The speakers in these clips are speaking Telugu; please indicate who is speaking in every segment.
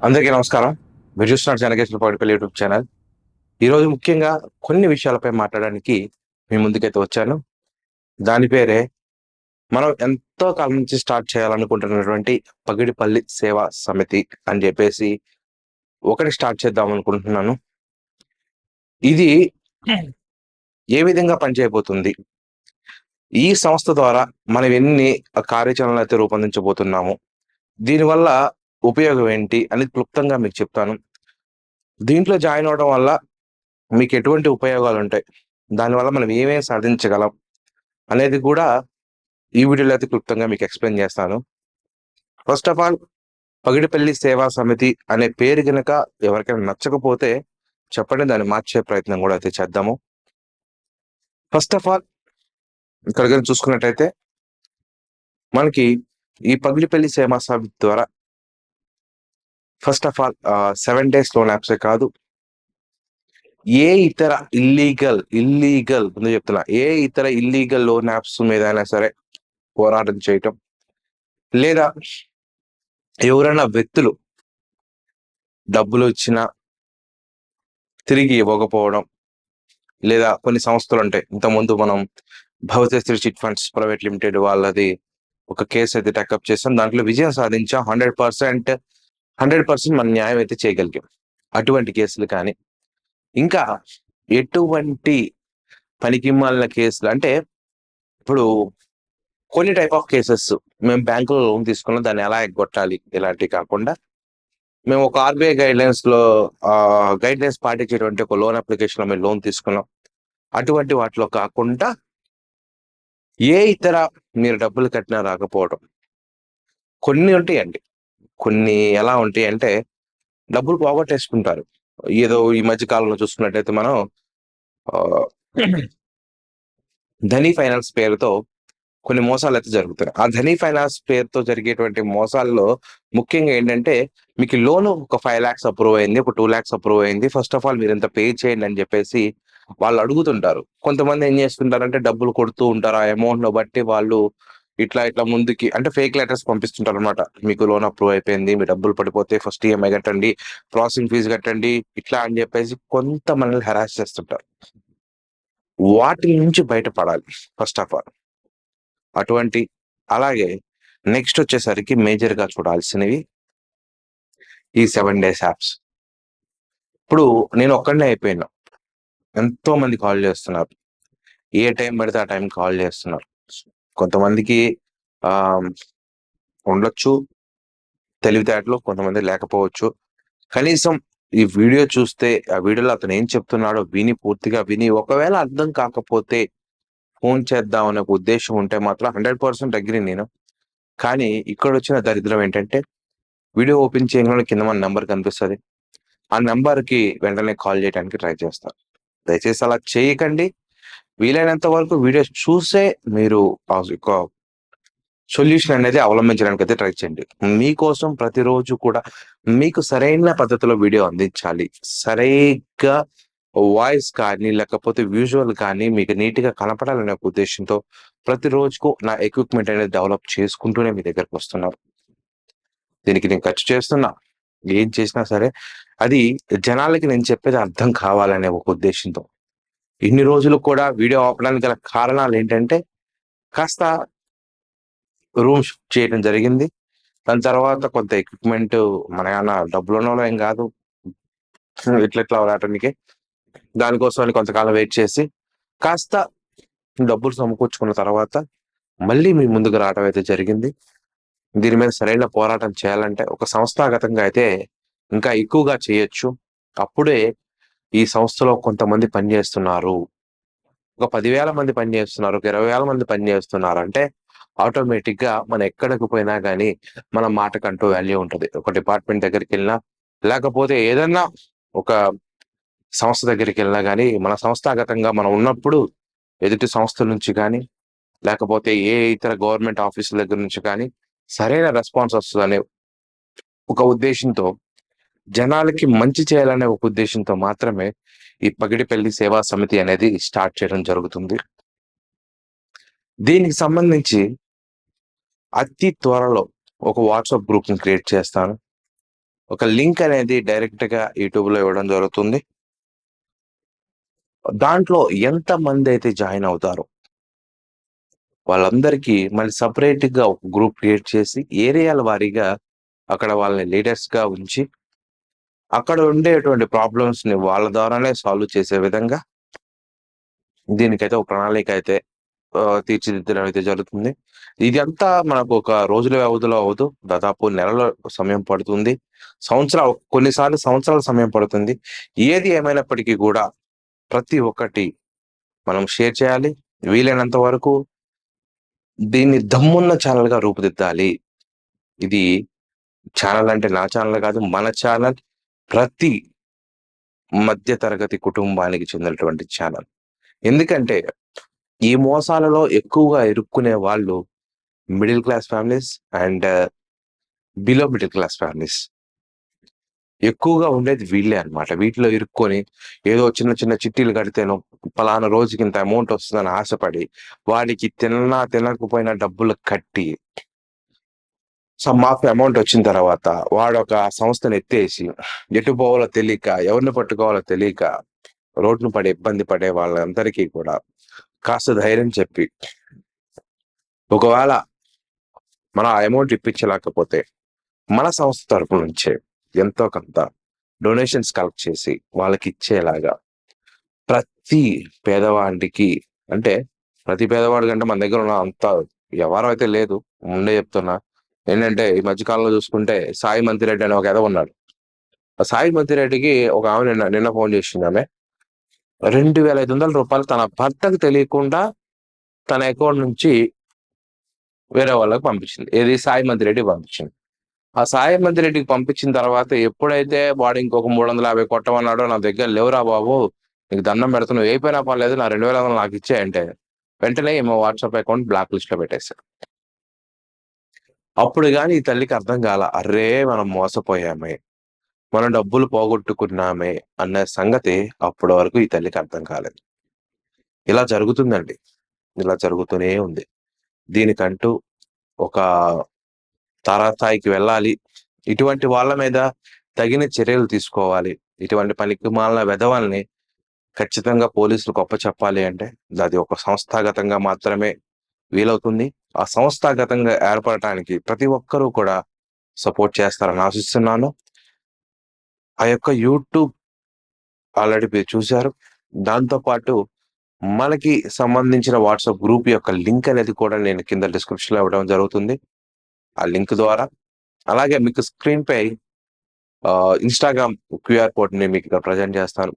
Speaker 1: అందరికీ నమస్కారం. మీరు చూస్తున్నారు జనకేశ్వర పౌడిపల్లి యూట్యూబ్ ఛానల్. ఈరోజు ముఖ్యంగా కొన్ని విషయాలపై మాట్లాడడానికి మీ ముందుకైతే వచ్చాను. దాని పేరే మనం ఎంతో కాలం నుంచి స్టార్ట్ చేయాలనుకుంటున్నటువంటి పగిడిపల్లి సేవా సమితి అని చెప్పేసి ఒకటి స్టార్ట్ చేద్దాం అనుకుంటున్నాను. ఇది ఏ విధంగా పనిచేయబోతుంది? ఈ సంస్థ ద్వారా మనం ఎన్ని కార్యాచరణలు అయితే రూపొందించబోతున్నాము? దీనివల్ల ఉపయోగం ఏంటి అనేది క్లుప్తంగా మీకు చెప్తాను. దీంట్లో జాయిన్ అవ్వడం వల్ల మీకు ఎటువంటి ఉపయోగాలుంటాయి? దానివల్ల మనం ఏమేమి సాధించగలం? అనేది కూడా ఈ వీడియోలో అయితే క్లుప్తంగా మీకు ఎక్స్‌ప్లెయిన్ చేస్తాను. ఫస్ట్ ఆఫ్ ఆల్ పగిడిపల్లి సేవా సమితి అనే పేరు గనక ఎవరికైనా నచ్చకపోతే చెప్పండి. దాన్ని మార్చే ప్రయత్నం కూడా అయితే చేద్దాము. ఫస్ట్ ఆఫ్ ఆల్ ఇక్కడ గనుక చూసుకున్నట్టయితే మనకి ఈ పగిడిపల్లి సేవా సమితి ద్వారా first of all 7 days loan యాప్సే కాదు, ఏ ఇతర ముందు చెప్తున్నా, ఏ ఇతర ఇల్లీగల్ లోన్ యాప్స్ మీదైనా సరే పోరాటం చేయటం, లేదా ఎవరైనా వ్యక్తులు డబ్బులు ఇచ్చినా తిరిగి ఇవ్వకపోవడం, లేదా కొన్ని సంస్థలుంటాయి. ఇంతకుముందు మనం Bhavithasri chit funds private limited వాళ్ళది ఒక కేసు అయితే టేకప్ చేసాం. దాంట్లో విజయం సాధించాం. 100% మన న్యాయం అయితే చేయగలిగాం. అటువంటి కేసులు కానీ, ఇంకా ఎటువంటి పనికిమాలిన కేసులు అంటే, ఇప్పుడు కొన్ని టైప్ ఆఫ్ కేసెస్ మేము బ్యాంకులో లోన్ తీసుకున్నాం, దాన్ని ఎలా ఎగ్గొట్టాలి ఇలాంటివి కాకుండా, మేము ఒక ఆర్బీఐ గైడ్ లైన్స్ పాటించేటువంటి ఒక లోన్ అప్లికేషన్ లో మేము లోన్ తీసుకున్నాం. అటువంటి వాటిలో కాకుండా ఏ ఇతర మీరు డబ్బులు కట్టినా రాకపోవడం కొన్ని ఉంటాయండి. కొన్ని ఎలా ఉంటాయి అంటే డబ్బులు పోగొట్టేసుకుంటారు. ఏదో ఈ మధ్య కాలంలో చూసుకున్నట్టయితే మనం ధనీ ఫైనాన్స్ పేరుతో కొన్ని మోసాలు అయితే జరుగుతున్నాయి. ఆ ధనీ ఫైనాన్స్ పేరుతో జరిగేటువంటి మోసాల్లో ముఖ్యంగా ఏంటంటే, మీకు లోన్ ఒక 5 lakhs అప్రూవ్ అయింది, ఒక 2 lakhs అప్రూవ్ అయింది. ఫస్ట్ ఆఫ్ ఆల్ మీరు ఇంత పే చేయండి అని చెప్పేసి వాళ్ళు అడుగుతుంటారు. కొంతమంది ఏం చేస్తుంటారంటే డబ్బులు కొడుతూ ఉంటారు. ఆ అమౌంట్ ను బట్టి వాళ్ళు ఇట్లా ముందుకి అంటే ఫేక్ లెటర్స్ పంపిస్తుంటారు అనమాట. మీకు లోన్ అప్రూవ్ అయిపోయింది, మీ డబ్బులు పడిపోతే ఫస్ట్ ఈఎంఐ కట్టండి, ప్రాసెసింగ్ ఫీజు కట్టండి, ఇట్లా అని చెప్పేసి కొంత మనల్ని హెరాస్ చేస్తుంటారు. వాటి నుంచి బయటపడాలి ఫస్ట్ ఆఫ్ ఆల్. అటువంటి అలాగే నెక్స్ట్ వచ్చేసరికి మేజర్ గా చూడాల్సినవి ఈ 7 డేస్ యాప్స్. ఇప్పుడు నేను ఒక్కడినే అయిపోయినా, ఎంతో మంది కాల్ చేస్తున్నారు. ఏ టైం పడితే ఆ టైం కాల్ చేస్తున్నారు. కొంతమందికి ఆ ఉండొచ్చు తెలివితేటలు, కొంతమంది లేకపోవచ్చు. కనీసం ఈ వీడియో చూస్తే ఆ వీడియోలో అతను ఏం చెప్తున్నాడో పూర్తిగా విని ఒకవేళ అర్థం కాకపోతే ఫోన్ చేద్దాం అనే ఒక ఉద్దేశం ఉంటే మాత్రం 100% అగ్రీ నేను. కానీ ఇక్కడ వచ్చిన దరిద్రం ఏంటంటే, వీడియో ఓపెన్ చేయగానే కింద మన నెంబర్ కనిపిస్తది. ఆ నెంబర్‌కి వెంటనే కాల్ చేయడానికి ట్రై చేస్తారు. దయచేసి అలా చేయకండి. వీలైనంత వరకు వీడియోస్ చూసే మీరు ఒక సొల్యూషన్ అనేది అవలంబించడానికైతే ట్రై చేయండి. మీకోసం ప్రతిరోజు కూడా మీకు సరైన పద్ధతిలో వీడియో అందించాలి. సరిగ్గా వాయిస్ కానీ, లేకపోతే విజువల్ కానీ మీకు నీట్‌గా కనపడాలనే ఒక ఉద్దేశంతో ప్రతిరోజుకు నా ఎక్విప్‌మెంట్ అనేది డెవలప్ చేసుకుంటూనే మీ దగ్గరకొస్తున్నాను. దీనికి నేను ఖర్చు చేస్తున్నా. ఏం చేసినా సరే అది జనాలకి నేను చెప్పేది అర్థం కావాలనే ఒక ఉద్దేశంతో. ఇన్ని రోజులు కూడా వీడియో ఆపడానికి గల కారణాలేంటంటే, కాస్త రూమ్ షిఫ్ట్ చేయడం జరిగింది. దాని తర్వాత కొంత ఎక్విప్‌మెంట్ మనయేమన్నా డబ్బులున్నోళ్ళం ఏం గాదు. ఇట్లా వాడటానికి. దానికోసమని కొంతకాలం వెయిట్ చేసి, కాస్త డబ్బులు సమకూర్చుకున్న తర్వాత మళ్ళీ మీ ముందుకు రావడం అయితే జరిగింది. దీని మీద సరైన పోరాటం చేయాలంటే ఒక సంస్థాగతంగా అయితే ఇంకా ఎక్కువగా చేయొచ్చు. అప్పుడే ఈ సంస్థలో కొంతమంది పనిచేస్తున్నారు. ఒక 10,000 మంది పనిచేస్తున్నారు. ఒక 20,000 మంది పనిచేస్తున్నారంటే ఆటోమేటిక్‌గా మనం ఎక్కడికి పోయినా గాని మన మాటకంటూ వాల్యూ ఉంటది. ఒక డిపార్ట్‌మెంట్ దగ్గరికెళ్ళినా, లేకపోతే ఏదన్నా ఒక సంస్థ దగ్గరికెళ్ళినా గాని మన సంస్థాగతంగా మనం ఉన్నప్పుడు ఎదుటి సంస్థల నుంచి గాని, లేకపోతే ఏ ఇతర గవర్నమెంట్ ఆఫీసుల దగ్గర నుంచి కానీ సరైన రెస్పాన్స్ వస్తదనే ఒక ఉద్దేశంతో, జనాలకి మంచి చేయాలనే ఒక ఉద్దేశంతో మాత్రమే ఈ పగిడిపల్లి సేవా సమితి అనేది స్టార్ట్ చేయడం జరుగుతుంది. దీనికి సంబంధించి అతి త్వరలో ఒక వాట్సాప్ గ్రూప్‌ని క్రియేట్ చేస్తాను. ఒక లింక్ అనేది డైరెక్ట్‌గా యూట్యూబ్‌లో ఇవ్వడం జరుగుతుంది. దాంట్లో ఎంతమందైతే జాయిన్ అవుతారో వాళ్ళందరికీ మళ్ళీ సెపరేట్‌గా ఒక గ్రూప్ క్రియేట్ చేసి ఏరియాల వారీగా అక్కడ వాళ్ళని లీడర్స్‌గా ఉంచి, అక్కడ ఉండేటువంటి ప్రాబ్లమ్స్‌ని వాళ్ళ ద్వారానే సాల్వ్ చేసే విధంగా దీనికైతే ఒక ప్రణాళిక అయితే తీర్చిదిద్దడం అయితే జరుగుతుంది. ఇదంతా మనకు ఒక రోజుల వ్యవధిలో అవ్వదు. దాదాపు నెలల సమయం పడుతుంది. కొన్నిసార్లు సంవత్సరాల సమయం పడుతుంది. ఏది ఏమైనప్పటికీ గూడా ప్రతి ఒక్కటి మనం షేర్ చేయాలి. వీలైనంత వరకు దీన్ని దమ్మున్న ఛానెల్‌గా రూపుదిద్దాలి. ఇది ఛానెల్ అంటే నా ఛానెల్ కాదు. మన ఛానెల్. ప్రతి మధ్య తరగతి కుటుంబానికి చెందినటువంటి ఛానెల్. ఎందుకంటే ఈ మోసాలలో ఎక్కువగా ఇరుక్కునే వాళ్ళు middle class families and below middle class families. ఎక్కువగా ఉండేది వీళ్ళే అన్నమాట. వీటిలో ఇరుక్కొని ఏదో చిన్న చిన్న చిట్టీలు కడితేనో పలానా రోజుకి ఇంత అమౌంట్ వస్తుందని ఆశపడి వాడికి తిన్నా తినకపోయినా డబ్బులు కట్టి సమ్ ఆఫ్ అమౌంట్ వచ్చిన తర్వాత వాడొక సంస్థను ఎత్తేసి ఎటు పోవాలో తెలియక, ఎవరిని పట్టుకోవాలో తెలియక రోడ్డున పడి ఇబ్బంది పడే వాళ్ళందరికీ కూడా కాస్త ధైర్యం చెప్పి, ఒకవేళ మనం ఆ అమౌంట్ ఇప్పించలేకపోతే మన సంస్థ తరపు నుంచే ఎంతో కొంత డొనేషన్స్ కలెక్ట్ చేసి వాళ్ళకిచ్చేలాగా ప్రతి పేదవాడికి, అంటే ప్రతి పేదవాడి కంటే మన దగ్గర ఉన్న అంత వ్యవహారం అయితే లేదు. ముందే చెప్తున్నా. ఏంటంటే ఈ మధ్య కాలంలో చూసుకుంటే సాయి మంతిరెడ్డి అనే ఒక ఎదవ ఉన్నాడు. ఆ సాయి మంతిరెడ్డికి ఒక ఆమె నిన్న నిన్న ఫోన్ చేసింది ఆమె. రూ. 2,500 తన భర్తకు తెలియకుండా తన అకౌంట్ నుంచి వేరే వాళ్ళకి పంపించింది. ఏది సాయి మంతిరెడ్డికి పంపించింది. ఆ సాయి మంతిరెడ్డికి పంపించిన తర్వాత ఎప్పుడైతే వాడు ఇంకొక 350 కొట్టమన్నాడో, నా దగ్గర లేవురా బాబు! నీకు దండం పెడతా నువ్వు ఏయిపోయినా పర్లేదు నా 2,500 నాకిచ్చేయి అంటే, వెంటనే ఈమె వాట్సాప్ అకౌంట్ బ్లాక్ లిస్ట్‌లో పెట్టేసాడు. అప్పుడు గాని ఈ తల్లికి అర్థం కాల. అర్రే! మనం మోసపోయామే. మనం డబ్బులు పోగొట్టుకున్నామే అన్న సంగతి అప్పటి వరకు ఈ తల్లికి అర్థం కాలేదు. ఇలా జరుగుతుందండి. ఇలా జరుగుతూనే ఉంది. దీనికంటూ ఒక తారాస్థాయికి వెళ్ళాలి. ఇటువంటి వాళ్ళ మీద తగిన చర్యలు తీసుకోవాలి. ఇటువంటి పనికిమాలిన వెధవల్ని ఖచ్చితంగా పోలీసులకు అప్పచెప్పాలి అంటే, అది ఒక సంస్థాగతంగా మాత్రమే వీలవుతుంది. ఆ సంస్థాగతంగా ఏర్పడటానికి ప్రతి ఒక్కరూ కూడా సపోర్ట్ చేస్తారని ఆశిస్తున్నాను. ఆ యొక్క యూట్యూబ్ ఆల్రెడీ మీరు చూసారు. దాంతో పాటు మనకి సంబంధించిన వాట్సాప్ గ్రూప్ యొక్క లింక్ అనేది కూడా నేను కింద డిస్క్రిప్షన్‌లో ఇవ్వడం జరుగుతుంది. ఆ లింక్ ద్వారా. అలాగే మీకు స్క్రీన్‌పై ఇన్‌స్టాగ్రామ్ క్యూఆర్ కోడ్‌ని మీకు ఇక్కడ ప్రెజెంట్ చేస్తాను.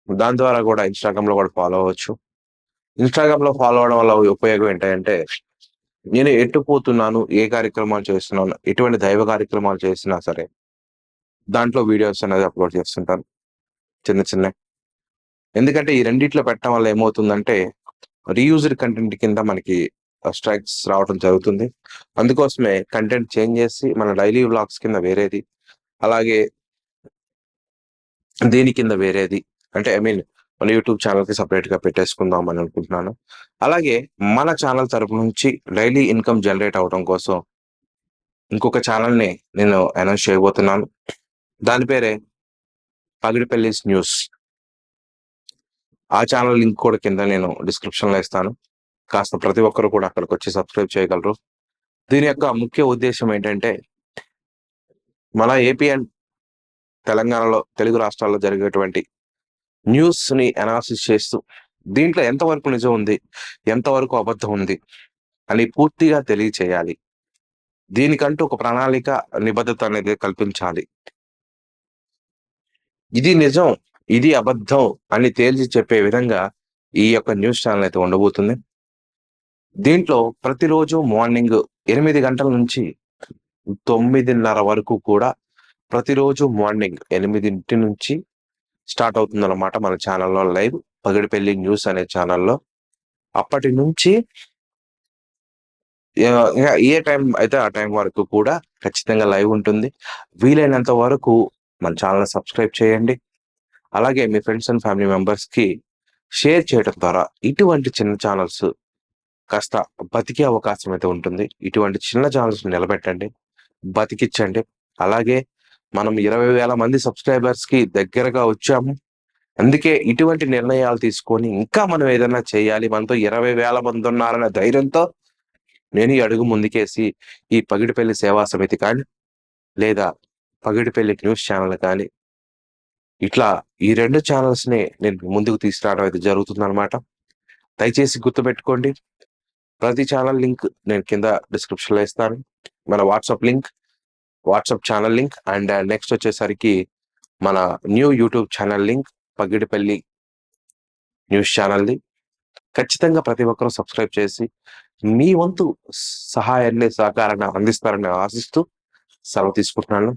Speaker 1: దాని ద్వారా కూడా ఇన్‌స్టాగ్రామ్‌లో కూడా ఫాలో అవ్వచ్చు. ఇన్‌స్టాగ్రామ్‌లో ఫాలో అవ్వడం వల్ల ఉపయోగం ఏంటంటే, నేను ఎటు పోతున్నాను, ఏ కార్యక్రమాలు చేస్తున్నాను, ఎటువంటి దైవ కార్యక్రమాలు చేసినా సరే, దాంట్లో వీడియోస్ అనేది అప్‌లోడ్ చేస్తుంటాను. చిన్న చిన్నయి. ఎందుకంటే ఈ రెండిట్లో పెట్టడం వల్ల ఏమవుతుందంటే, రీయూజ్డ్ కంటెంట్ కింద మనకి స్ట్రైక్స్ రావడం జరుగుతుంది. అందుకోసమే కంటెంట్ చేంజ్ చేసి మన డైలీ వ్లాగ్స్ కింద వేరేది, అలాగే దీని కింద వేరేది, అంటే ఐ మీన్ మన యూట్యూబ్ ఛానెల్‌కి సెపరేట్‌గా పెట్టేసుకుందాం అని అనుకుంటున్నాను. అలాగే మన ఛానెల్ తరపు నుంచి డైలీ ఇన్‌కమ్ జనరేట్ అవ్వడం కోసం ఇంకొక ఛానెల్‌ని నేను అనౌన్స్ చేయబోతున్నాను. దాని పేరే పగిడిపల్లిస్ న్యూస్. ఆ ఛానెల్ లింక్ కూడా కింద నేను డిస్క్రిప్షన్‌లో ఇస్తాను. కాస్త ప్రతి ఒక్కరు కూడా అక్కడికొచ్చి సబ్స్క్రైబ్ చేయగలరు. దీని యొక్క ముఖ్య ఉద్దేశ్యం ఏంటంటే, మన ఏపీ అండ్ తెలంగాణలో, తెలుగు రాష్ట్రాల్లో జరిగేటువంటి న్యూస్‌ని అనాలిసిస్ చేస్తూ, దీంట్లో ఎంతవరకు నిజం ఉంది, ఎంతవరకు అబద్ధం ఉంది అని పూర్తిగా తెలియచేయాలి. దీనికంటూ ఒక ప్రణాళిక, నిబద్ధత అనేది కల్పించాలి. ఇది నిజం, ఇది అబద్ధం అని తేల్చి చెప్పే విధంగా ఈ యొక్క న్యూస్ ఛానెల్ అయితే ఉండబోతుంది. దీంట్లో ప్రతిరోజు మార్నింగ్ 8 గంటల నుంచి 9:30 వరకు కూడా ప్రతిరోజు మార్నింగ్ 8 నుంచి స్టార్ట్ అవుతుందన్నమాట మన ఛానెల్‌లో లైవ్. పగిడిపల్లి న్యూస్ అనే ఛానెల్‌లో. అప్పటి నుంచి ఇంగ ఏ టైం అయితే ఆ టైం వరకు కూడా ఖచ్చితంగా లైవ్ ఉంటుంది. వీలైనంత వరకు మన ఛానెల్‌ని సబ్స్క్రైబ్ చేయండి. అలాగే మీ ఫ్రెండ్స్ అండ్ ఫ్యామిలీ మెంబర్స్‌కి షేర్ చేయడం ద్వారా ఇటువంటి చిన్న ఛానెల్స్ కాస్త బతికే అవకాశం అయితే ఉంటుంది. ఇటువంటి చిన్న ఛానెల్స్‌ని నిలబెట్టండి. బతికిచ్చండి. అలాగే మనం 20,000 మంది సబ్స్క్రైబర్స్‌కి దగ్గరగా వచ్చాము. అందుకే ఇటువంటి నిర్ణయాలు తీసుకొని ఇంకా మనం ఏదన్నా చేయాలి. మనతో 20,000 మందున్నారనే ధైర్యంతో నేను ఈ అడుగు ముందుకేసి ఈ పగిడిపల్లి సేవా సమితి కానీ, లేదా పగిడిపల్లి న్యూస్ ఛానెల్ కానీ, ఇట్లా ఈ 2 ఛానెల్స్‌ని నేను ముందుకు తీసుకురావడం అయితే జరుగుతుందనమాట. దయచేసి గుర్తుపెట్టుకోండి. ప్రతి ఛానెల్ లింక్ నేను కింద డిస్క్రిప్షన్‌లో ఇస్తాను. మన WhatsApp channel link and next వచ్చేసరికి మన new YouTube channel link Pagidipalli news ఛానెల్‌ది. ఖచ్చితంగా ప్రతి ఒక్కరూ సబ్స్క్రైబ్ చేసి మీ వంతు సహాయాన్ని, సహకారాన్ని అందిస్తారని ఆశిస్తూ సెలవు తీసుకుంటున్నాను.